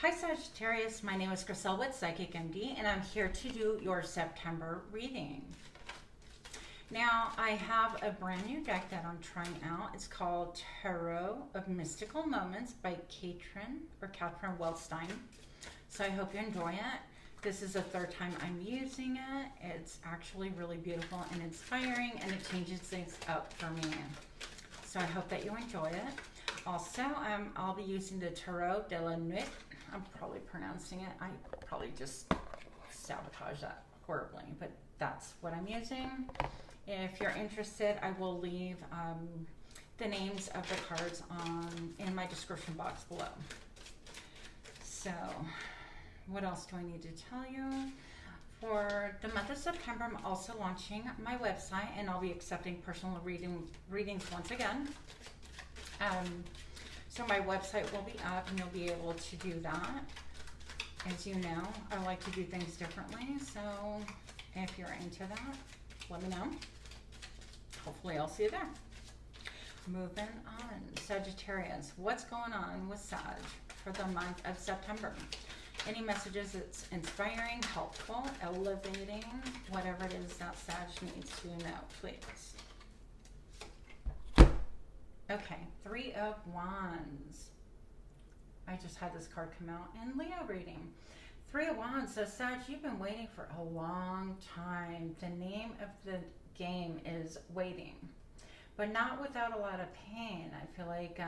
Hi Sagittarius, my name is Griselle with Psychic MD and I'm here to do your September reading. Now I have a brand new deck that I'm trying out. It's called Tarot of Mystical Moments by Catherine Wellstein. So I hope you enjoy it. This is the third time I'm using it. It's actually really beautiful and inspiring and it changes things up for me. So I hope that you enjoy it. Also, I'll be using the Tarot de la Nuit. I'm probably pronouncing it. I probably just sabotage that horribly, but that's what I'm using. If you're interested, I will leave the names of the cards in my description box below. So, what else do I need to tell you? For the month of September, I'm also launching my website, and I'll be accepting personal readings once again. So my website will be up and you'll be able to do that. As you know, I like to do things differently. So if you're into that, let me know. Hopefully I'll see you there. Moving on. Sagittarius, what's going on with Sag for the month of September? Any messages that's inspiring, helpful, elevating, whatever it is that Sag needs to know, please. Okay, Three of Wands. I just had this card come out in Leo reading. Three of Wands says, Sag, you've been waiting for a long time. The name of the game is waiting, but not without a lot of pain. I feel like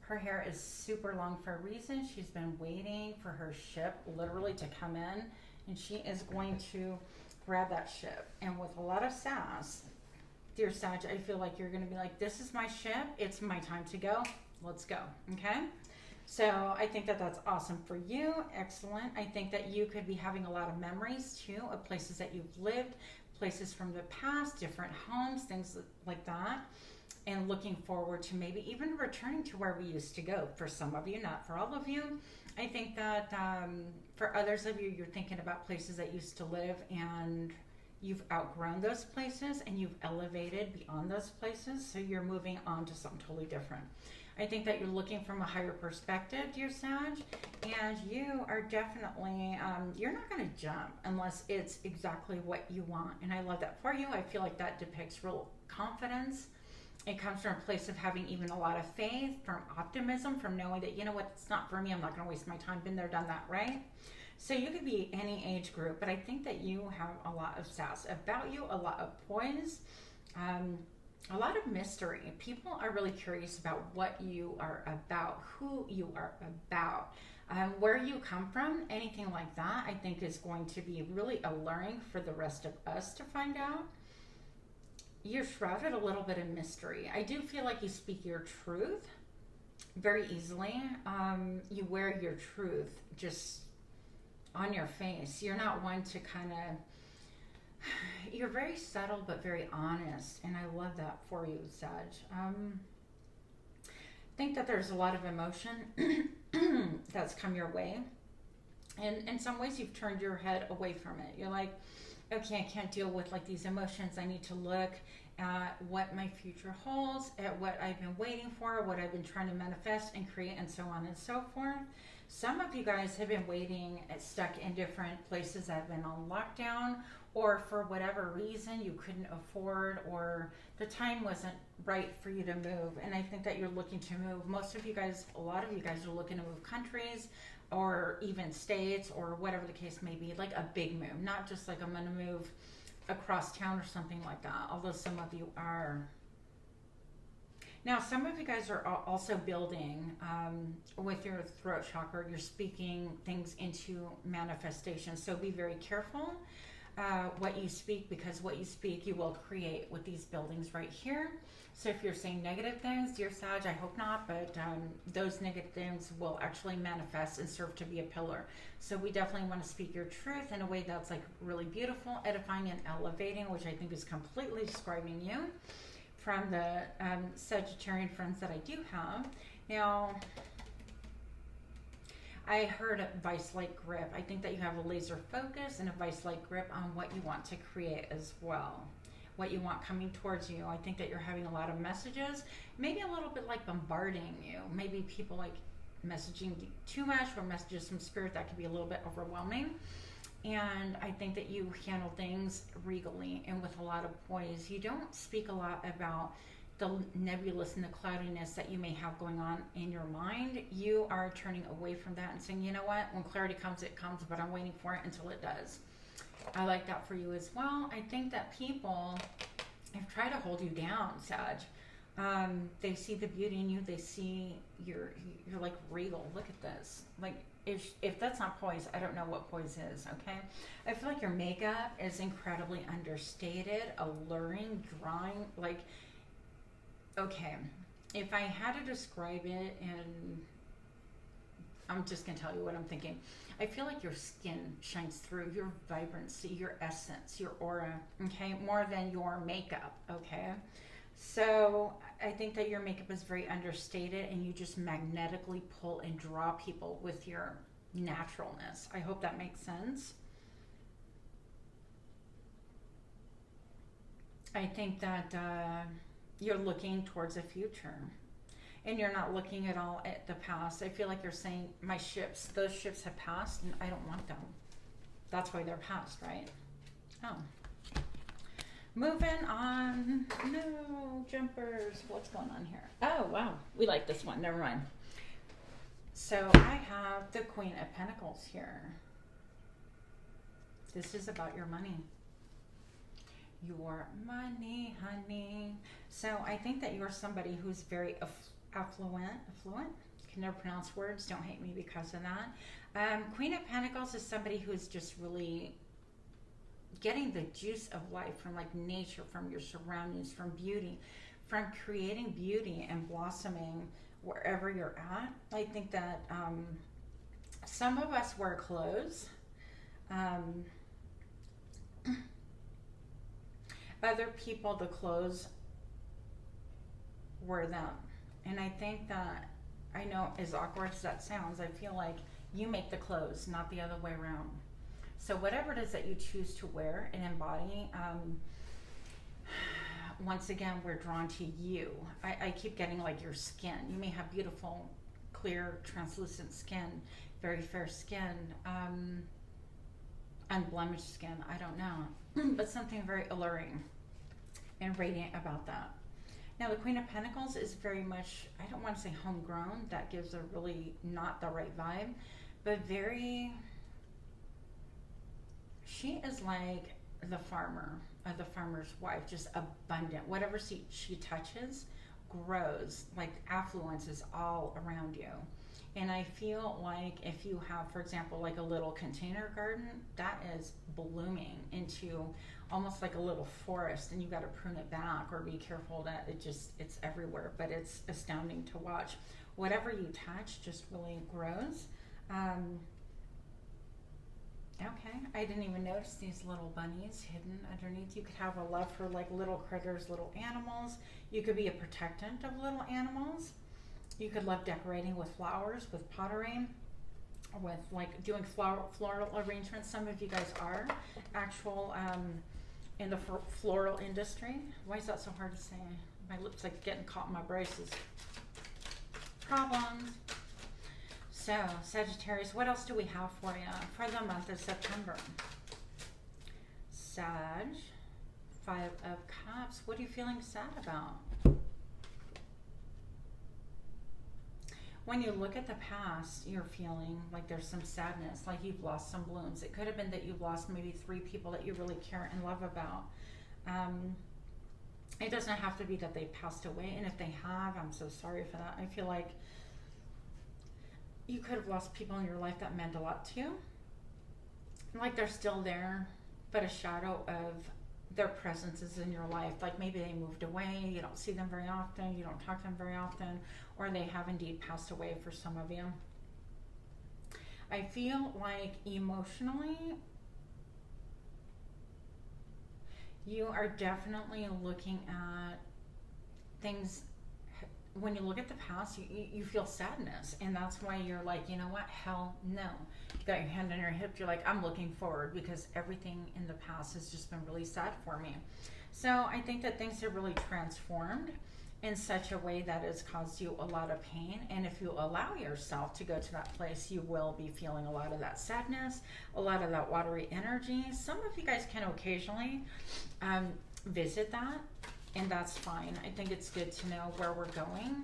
her hair is super long for a reason. She's been waiting for her ship literally to come in, and she is going to grab that ship. And with a lot of sass, dear Sag, I feel like you're going to be like, this is my ship. It's my time to go. Let's go. Okay? So I think that that's awesome for you. Excellent. I think that you could be having a lot of memories too of places that you've lived, places from the past, different homes, things like that. And looking forward to maybe even returning to where we used to go. For some of you, not for all of you. I think that for others of you, you're thinking about places that used to live and you've outgrown those places and you've elevated beyond those places, so you're moving on to something totally different. I think that you're looking from a higher perspective, dear Sag, and you are definitely, you're not going to jump unless it's exactly what you want, and I love that for you. I feel like that depicts real confidence. It comes from a place of having even a lot of faith, from optimism, from knowing that, you know what, it's not for me, I'm not going to waste my time, been there, done that, right? So you could be any age group, but I think that you have a lot of sass about you, a lot of poise, a lot of mystery. People are really curious about what you are about, who you are about, where you come from, anything like that. I think is going to be really alluring for the rest of us to find out. You're shrouded a little bit in mystery. I do feel like you speak your truth very easily. You wear your truth just on your face. You're not one to kind of, you're very subtle but very honest, and I love that for you, Sag. I think that there's a lot of emotion that's come your way, and in some ways you've turned your head away from it. You're like, okay, I can't deal with like these emotions. I need to look at what my future holds, at what I've been waiting for, what I've been trying to manifest and create, and so on and so forth. Some of you guys have been waiting, stuck in different places that have been on lockdown, or for whatever reason you couldn't afford, or the time wasn't right for you to move. And I think that you're looking to move. Most of you guys, a lot of you guys are looking to move countries or even states or whatever the case may be, like a big move, not just like I'm going to move across town or something like that, although some of you are. Now, some of you guys are also building with your throat chakra. You're speaking things into manifestation. So be very careful what you speak, because what you speak, you will create with these buildings right here. So if you're saying negative things, dear Sag, I hope not, but those negative things will actually manifest and serve to be a pillar. So we definitely want to speak your truth in a way that's like really beautiful, edifying, and elevating, which I think is completely describing you from the Sagittarian friends that I do have. Now, I heard a vice-like grip. I think that you have a laser focus and a vice-like grip on what you want to create as well, what you want coming towards you. I think that you're having a lot of messages, maybe a little bit like bombarding you. Maybe people like messaging too much or messages from spirit that can be a little bit overwhelming. And I think that you handle things regally and with a lot of poise. You don't speak a lot about the nebulous and the cloudiness that you may have going on in your mind. You are turning away from that and saying, you know what, when clarity comes, it comes, but I'm waiting for it until it does. I like that for you as well. I think that people have tried to hold you down, Sag. They see the beauty in you. They see you're like regal. Look at this. Like, if that's not poise, I don't know what poise is, okay? I feel like your makeup is incredibly understated, alluring, drawing, like, okay, if I had to describe it, and I'm just going to tell you what I'm thinking. I feel like your skin shines through, your vibrancy, your essence, your aura, okay, more than your makeup, okay? So I think that your makeup is very understated and you just magnetically pull and draw people with your naturalness. I hope that makes sense. I think that you're looking towards the future and you're not looking at all at the past. I feel like you're saying, my ships, those ships have passed and I don't want them. That's why they're past, right? Oh. Moving on. No, jumpers. What's going on here? Oh, wow. We like this one. Never mind. So I have the Queen of Pentacles here. This is about your money. Your money, honey. So I think that you're somebody who's very affluent. Can never pronounce words. Don't hate me because of that. Queen of Pentacles is somebody who's just really getting the juice of life from like nature, from your surroundings, from beauty, from creating beauty and blossoming wherever you're at. I think that some of us wear clothes. Other people, the clothes wear them. And I think that, I know as awkward as that sounds, I feel like you make the clothes, not the other way around. So whatever it is that you choose to wear and embody, once again, we're drawn to you. I keep getting like your skin. You may have beautiful, clear, translucent skin, very fair skin, unblemished skin, I don't know. But something very alluring and radiant about that. Now the Queen of Pentacles is very much, I don't want to say homegrown, that gives a really not the right vibe, but very, she is like the farmer, the farmer's wife, just abundant. Whatever she touches grows, like affluence is all around you. And I feel like if you have, for example, like a little container garden, that is blooming into almost like a little forest, and you got to prune it back or be careful that it's everywhere, but it's astounding to watch. Whatever you touch just really grows. Okay, I didn't even notice these little bunnies hidden underneath. You could have a love for like little critters, little animals. You could be a protectant of little animals. You could love decorating with flowers, with pottery, with like doing floral arrangements. Some of you guys are actual in the floral industry. Why is that so hard to say? My lips like getting caught in my braces. Problems. So, Sagittarius, what else do we have for you for the month of September? Sag, 5 of Cups. What are you feeling sad about? When you look at the past, you're feeling like there's some sadness, like you've lost some blooms. It could have been that you've lost maybe 3 people that you really care and love about. It doesn't have to be that they passed away, and if they have, I'm so sorry for that. I feel like you could have lost people in your life that meant a lot to you. Like they're still there, but a shadow of their presence is in your life. Like maybe they moved away, you don't see them very often, you don't talk to them very often, or they have indeed passed away for some of you. I feel like emotionally, you are definitely looking at things. When you look at the past, you feel sadness, and that's why you're like, you know what, hell no. You got your hand on your hip, you're like, I'm looking forward, because everything in the past has just been really sad for me. So I think that things have really transformed, in such a way that has caused you a lot of pain. And if you allow yourself to go to that place, you will be feeling a lot of that sadness, a lot of that watery energy. Some of you guys can occasionally visit that, and that's fine. I think it's good to know where we're going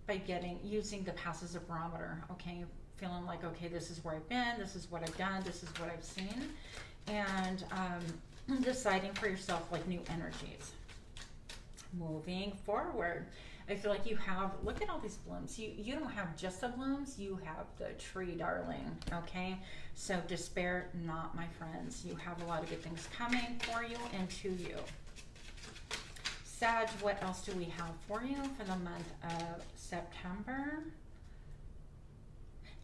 by using the past as a barometer, okay? Feeling like, okay, this is where I've been, this is what I've done, this is what I've seen, and deciding for yourself like new energies. Moving forward, I feel like you have, look at all these blooms. You don't have just the blooms, you have the tree, darling, okay? So despair not, my friends. You have a lot of good things coming for you and to you. Sag, what else do we have for you for the month of September?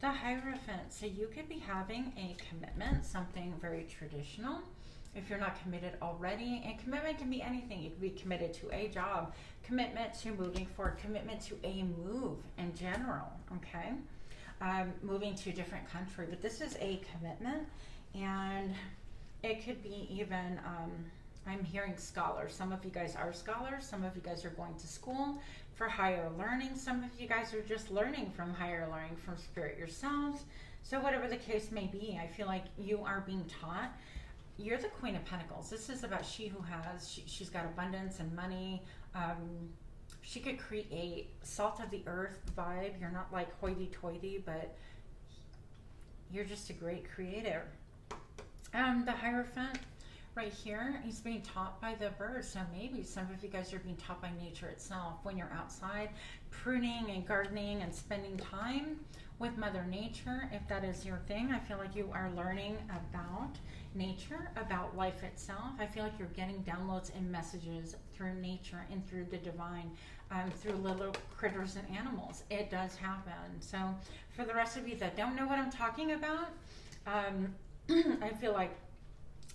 The Hierophant. So you could be having a commitment, something very traditional. If you're not committed already, and commitment can be anything. You could be committed to a job, commitment to moving forward, commitment to a move in general, okay? Moving to a different country, but this is a commitment, and it could be even, I'm hearing scholars. Some of you guys are scholars, some of you guys are going to school for higher learning, some of you guys are just learning from higher learning from spirit yourselves. So whatever the case may be, I feel like you are being taught. You're the Queen of Pentacles. This is about she who has, she's got abundance and money. She could create salt of the earth vibe. You're not like hoity-toity, but you're just a great creator. The Hierophant right here, he's being taught by the birds. So maybe some of you guys are being taught by nature itself when you're outside pruning and gardening and spending time with Mother Nature. If that is your thing, I feel like you are learning about nature, about life itself. I feel like you're getting downloads and messages through nature and through the divine, through little critters and animals. It does happen. So for the rest of you that don't know what I'm talking about, I feel like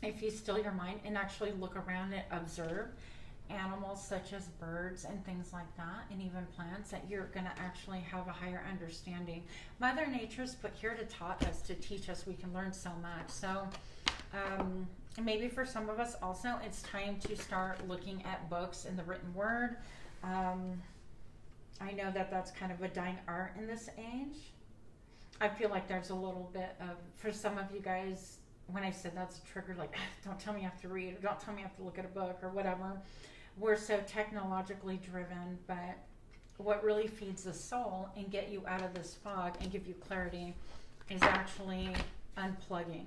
if you still your mind and actually look around and observe animals such as birds and things like that, and even plants, that you're going to actually have a higher understanding. Mother Nature's put here to taught us, to teach us. We can learn so much. So maybe for some of us also, it's time to start looking at books in the written word. I know that that's kind of a dying art in this age. I feel like there's a little bit of, for some of you guys, when I said that's a trigger, like, don't tell me I have to read, or don't tell me I have to look at a book, or whatever. We're so technologically driven, but what really feeds the soul and get you out of this fog and give you clarity is actually unplugging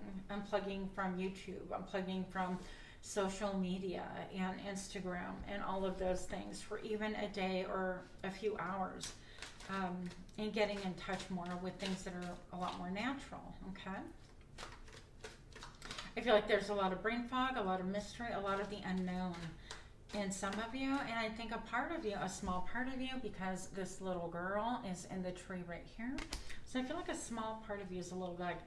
from YouTube, unplugging from social media and Instagram and all of those things for even a day or a few hours, and getting in touch more with things that are a lot more natural, okay? I feel like there's a lot of brain fog, a lot of mystery, a lot of the unknown in some of you, and I think a part of you, a small part of you, because this little girl is in the tree right here. So I feel like a small part of you is a little bit like,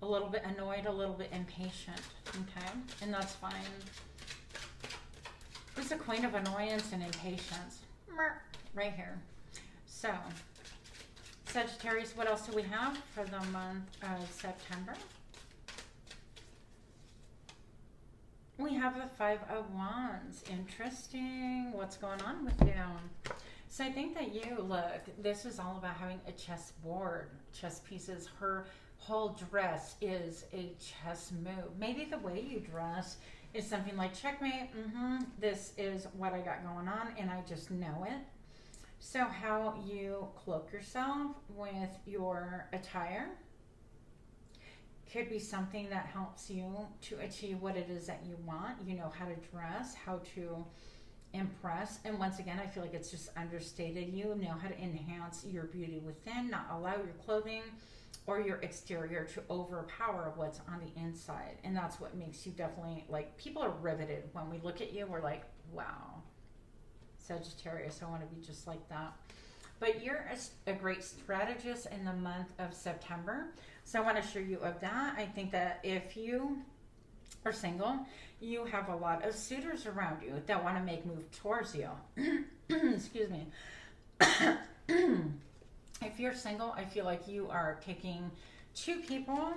a little bit annoyed, a little bit impatient, okay? And that's fine. Who's the Queen of Annoyance and Impatience? Right here. So, Sagittarius, what else do we have for the month of September? We have the Five of Wands. Interesting. What's going on with you? So I think that you, look, this is all about having a chess board, chess pieces. Her whole dress is a chess move. Maybe the way you dress is something like, checkmate, this is what I got going on, and I just know it. So how you cloak yourself with your attire could be something that helps you to achieve what it is that you want. You know how to dress, how to impress, and once again, I feel like it's just understated. You know how to enhance your beauty within, not allow your clothing or your exterior to overpower what's on the inside. And that's what makes you definitely, like, people are riveted when we look at you. We're like, wow, Sagittarius, I want to be just like that. But you're a great strategist in the month of September. So I want to assure you of that. I think that if you are single, you have a lot of suitors around you that want to make move towards you. Excuse me. If you're single, I feel like you are picking 2 people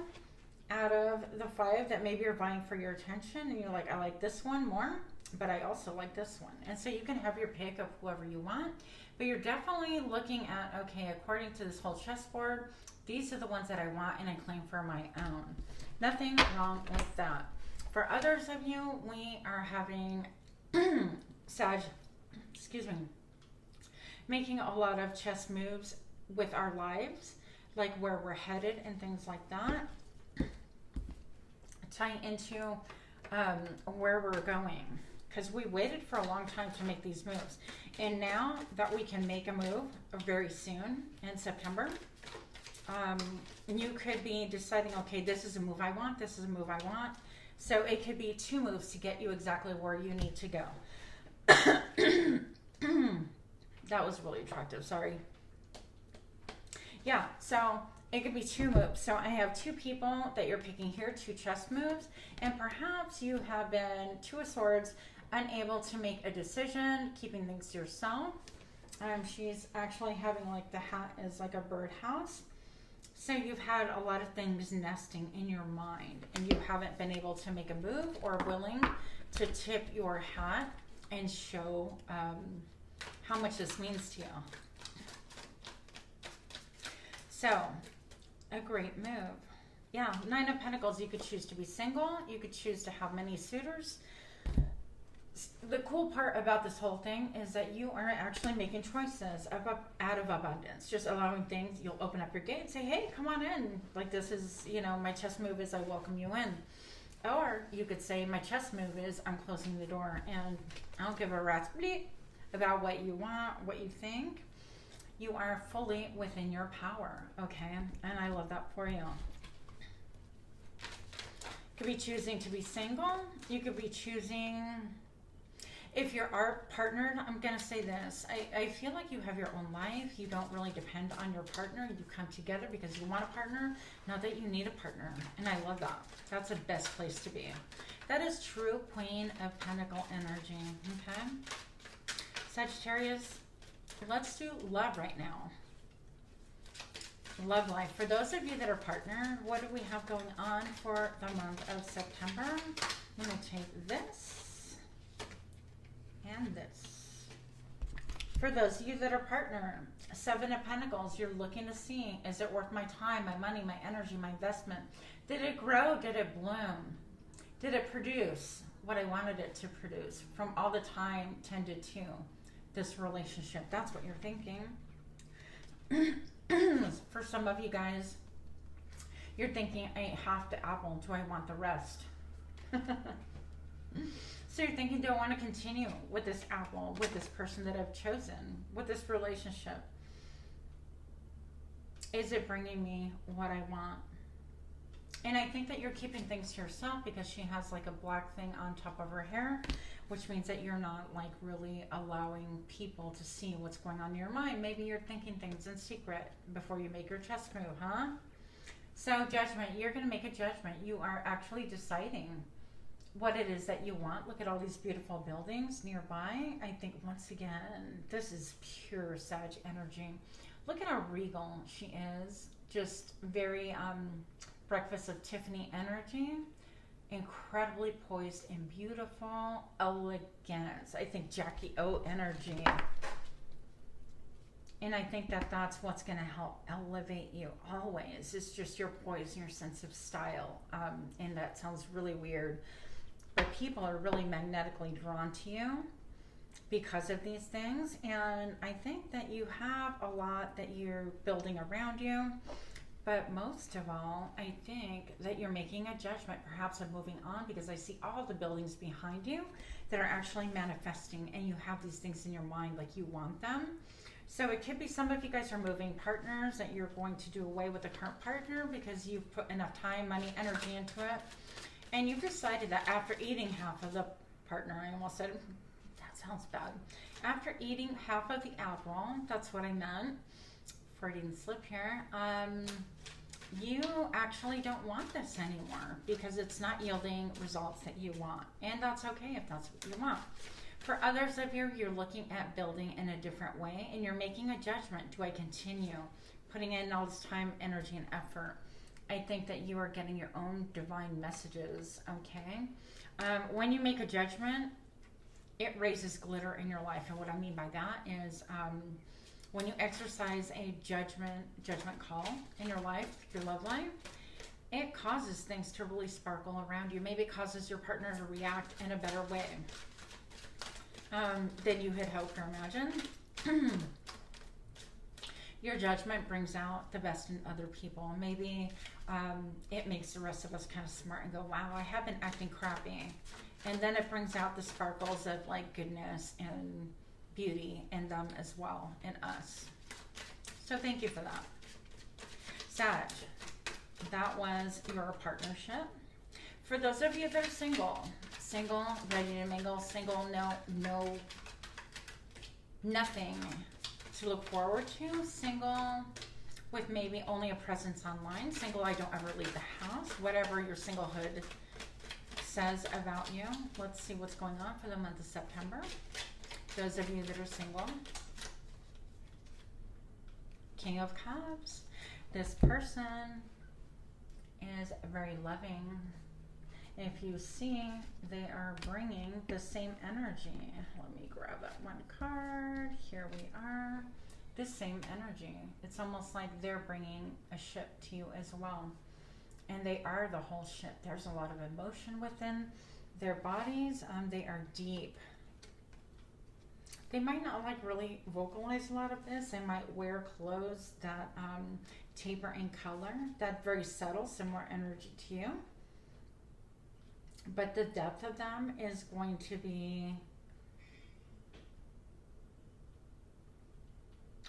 out of the 5 that maybe are vying for your attention, and you're like, I like this one more. but I also like this one. And so you can have your pick of whoever you want, but you're definitely looking at, okay, according to this whole chessboard, these are the ones that I want and I claim for my own. Nothing wrong with that. For others of you, we are having Sag, excuse me, making a lot of chess moves with our lives, like where we're headed and things like that, tying into where we're going, because we waited for a long time to make these moves, and now that we can make a move very soon in September, you could be deciding, okay, this is a move I want, this is a move I want. So it could be 2 moves to get you exactly where you need to go. That was really attractive, sorry. Yeah, so it could be 2 moves. So I have 2 people that you're picking here, 2 chess moves, and perhaps you have been 2 of Swords, unable to make a decision, keeping things to yourself. She's actually having like the hat is like a birdhouse. So you've had a lot of things nesting in your mind, and you haven't been able to make a move or willing to tip your hat and show how much this means to you. So, a great move. Yeah, 9 of Pentacles, you could choose to be single. You could choose to have many suitors. The cool part about this whole thing is that you are actually making choices out of abundance, just allowing things. You'll open up your gate and say, hey, come on in. Like, this is, you know, my chess move is I welcome you in. Or you could say my chess move is I'm closing the door and I don't give a rat's bleep about what you want, what you think. You are fully within your power, okay? And I love that for you. Could be choosing to be single. You could be choosing, if you are partnered, I'm going to say this. I feel like you have your own life. You don't really depend on your partner. You come together because you want a partner, not that you need a partner. And I love that. That's the best place to be. That is true Queen of Pentacle energy, okay? Sagittarius, let's do love right now. Love life. For those of you that are partnered, what do we have going on for the month of September? I'm going to take this and this. For those of you that are partnered, 7 of Pentacles, you're looking to see, is it worth my time, my money, my energy, my investment? Did it grow? Did it bloom? Did it produce what I wanted it to produce from all the time tended to this relationship? That's what you're thinking. For some of you guys, you're thinking, I ate half the apple. Do I want the rest? So you're thinking, do I want to continue with this apple, with this person that I've chosen, with this relationship? Is it bringing me what I want? And I think that you're keeping things to yourself because she has like a black thing on top of her hair, which means that you're not like really allowing people to see what's going on in your mind. Maybe you're thinking things in secret before you make your chess move, huh? So judgment, you're going to make a judgment. You are actually deciding what it is that you want. Look at all these beautiful buildings nearby. I think once again, this is pure Sag energy. Look at how regal she is. Just very Breakfast of Tiffany energy. Incredibly poised and beautiful. Elegance. I think Jackie O energy. And I think that that's what's going to help elevate you always. It's just your poise and your sense of style. And that sounds really weird. But people are really magnetically drawn to you because of these things. And I think that you have a lot that you're building around you. But most of all, I think that you're making a judgment, perhaps of moving on, because I see all the buildings behind you that are actually manifesting, and you have these things in your mind like you want them. So it could be some of you guys are moving partners, that you're going to do away with the current partner because you've put enough time, money, energy into it. And you've decided that after eating half of the partner, I almost said, that sounds bad. After eating half of the apple, that's what I meant. Freudian slip here. You actually don't want this anymore because it's not yielding results that you want. And that's okay if that's what you want. For others of you, you're looking at building in a different way and you're making a judgment. Do I continue putting in all this time, energy, and effort? I think that you are getting your own divine messages, okay? When you make a judgment, it raises glitter in your life. And what I mean by that is when you exercise a judgment call in your life, your love life, it causes things to really sparkle around you. Maybe it causes your partner to react in a better way than you had hoped or imagined. Your judgment brings out the best in other people. Maybe it makes the rest of us kind of smart and go, wow, I have been acting crappy. And then it brings out the sparkles of like goodness and beauty in them as well, in us. So thank you for that. Sag, that was your partnership. For those of you that are single, ready to mingle, single, nothing to look forward to, single with maybe only a presence online, single, I don't ever leave the house, whatever your singlehood says about you. Let's see what's going on for the month of September. Those of you that are single. King of Cups. This person is very loving. If you see, they are bringing the same energy. Let me grab that one card. Here we are. This same energy. It's almost like they're bringing a ship to you as well. And they are the whole ship. There's a lot of emotion within their bodies. They are deep. They might not like really vocalize a lot of this. They might wear clothes that taper in color. That very subtle, similar energy to you. But the depth of them is going to be,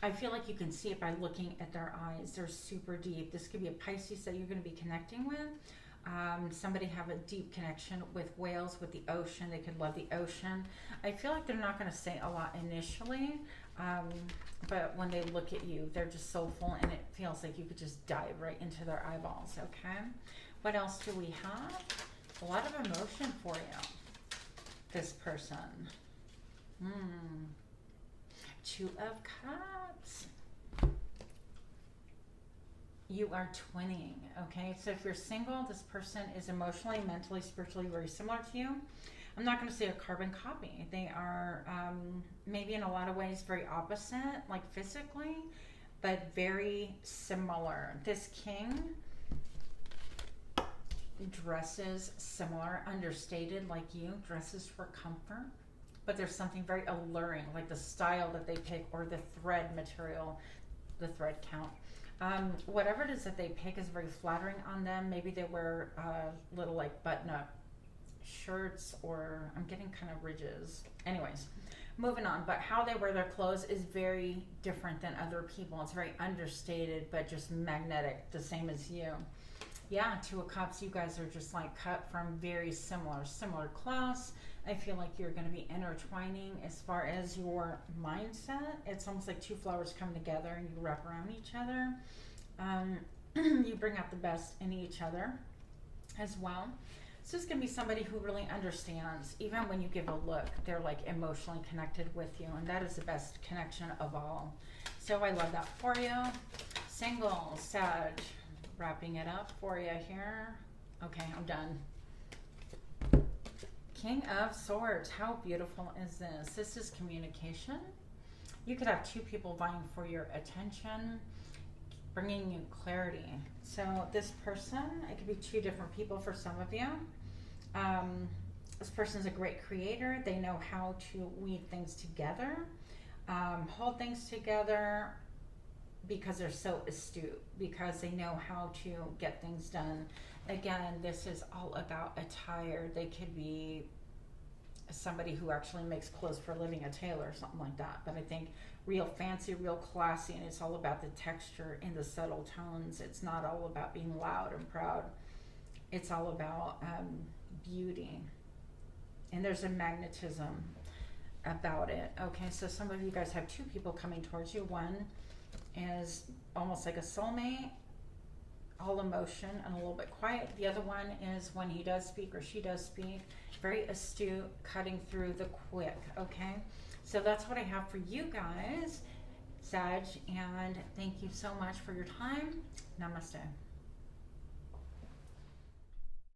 I feel like you can see it by looking at their eyes. They're super deep. This could be a Pisces that you're going to be connecting with. Somebody have a deep connection with whales, with the ocean. They could love the ocean. I feel like they're not going to say a lot initially, but when they look at you, they're just soulful, and it feels like you could just dive right into their eyeballs, okay? What else do we have? A lot of emotion for you, this person. Two of Cups. You are twinning, okay? So if you're single, this person is emotionally, mentally, spiritually very similar to you. I'm not going to say a carbon copy. They are maybe in a lot of ways very opposite, like physically, but very similar. This king dresses similar, understated like you, dresses for comfort, but there's something very alluring, like the style that they pick or the thread material, the thread count. Whatever it is that they pick is very flattering on them. Maybe they wear little like button-up shirts, or I'm getting kind of ridges. Anyways, moving on. But how they wear their clothes is very different than other people. It's very understated, but just magnetic, the same as you. Yeah, Two of Cups, you guys are just like cut from very similar class. I feel like you're going to be intertwining as far as your mindset. It's almost like two flowers come together and you wrap around each other. You bring out the best in each other as well. So it's going to be somebody who really understands. Even when you give a look, they're like emotionally connected with you, and that is the best connection of all. So I love that for you. Single, Sag, wrapping it up for you here. Okay, I'm done. King of Swords, how beautiful is this? This is communication. You could have two people vying for your attention, bringing you clarity. So this person, it could be two different people for some of you. This person is a great creator. They know how to weave things together, hold things together, because they're so astute, because they know how to get things done. Again, this is all about attire. They could be somebody who actually makes clothes for a living, a tailor or something like that. But I think real fancy, real classy, and it's all about the texture and the subtle tones. It's not all about being loud and proud. It's all about beauty. And there's a magnetism about it. Okay, so some of you guys have two people coming towards you. One is almost like a soulmate, all emotion and a little bit quiet. The other one is when he does speak or she does speak, very astute, cutting through the quick, okay? So that's what I have for you guys, Sag, and thank you so much for your time. Namaste.